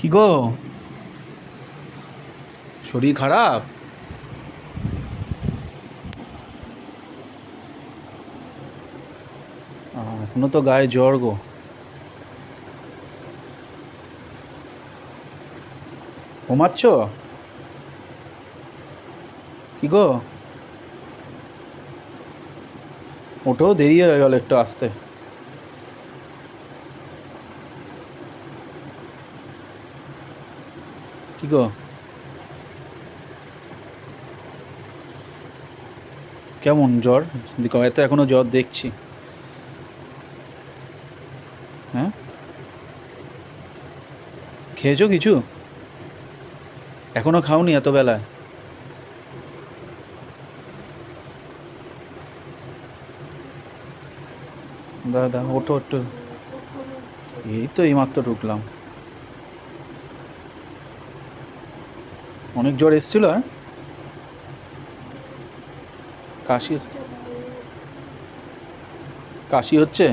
কি গো, শরীর খারাপ? এখনো তো গায়ে জ্বর গো। ঘুমাচ্ছ? কি গো, ওঠো, দেরি হয়ে গেল একটু আসতে। কি গো, কেমন জ্বর? গায়ে এখনো জ্বর দেখছি। হ্যাঁ, খেয়েছো কিছু? এখনো খাওনি এত বেলায়? দাদা ওঠো একটু। এই তো এইমাত্র ঢুকলাম। অনেক জ্বর এসেছিল? আর কাশি? কাশি হচ্ছে?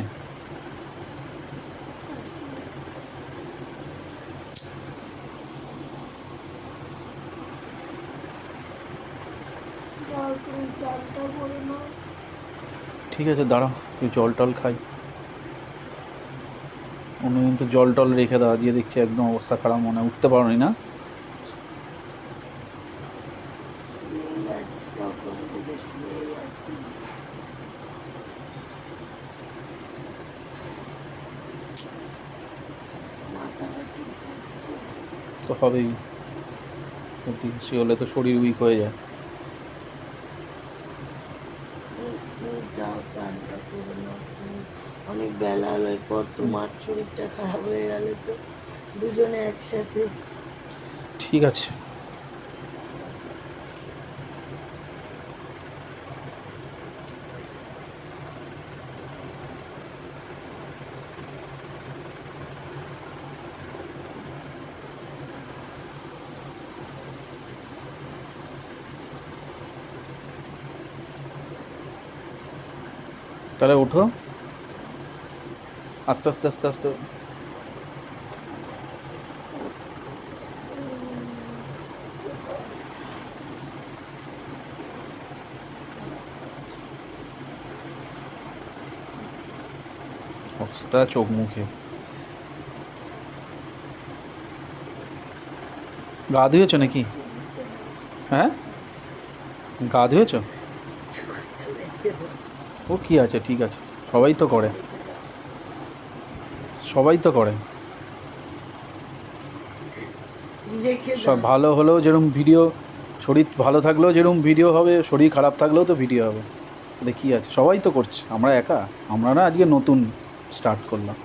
ঠিক আছে, দাঁড়াও, একটু জল টল খাই। অন্যদিন তো জল টল রেখে দাও, দিয়ে দেখছি একদম অবস্থা খারাপ, মনে হয় উঠতে পারোনি না? তো হবেই, সত্যি সে হলে তো শরীর উইক হয়ে যায়। যাও চানটা করে নাও। অনেক বেলা হলো, এরপর তোমার শরীরটা খারাপ হয়ে গেলে তো দুজনে একসাথে। ঠিক আছে, তাহলে ওঠো, আস্তে আস্তে আস্তে আস্তে। অবস্থা চোখ মুখে। গা ধুয়েছো নাকি? হ্যাঁ, গা ধুয়েছো? ও কি আছে, ঠিক আছে, সবাই তো করে, সবাই তো করে। সব ভালো হলেও যেরকম ভিডিও, শরীর ভালো থাকলেও যেরকম ভিডিও হবে, শরীর খারাপ থাকলেও তো ভিডিও হবে। এতে কী আছে, সবাই তো করছে, আমরা একা? আমরা না আজকে নতুন স্টার্ট করলাম।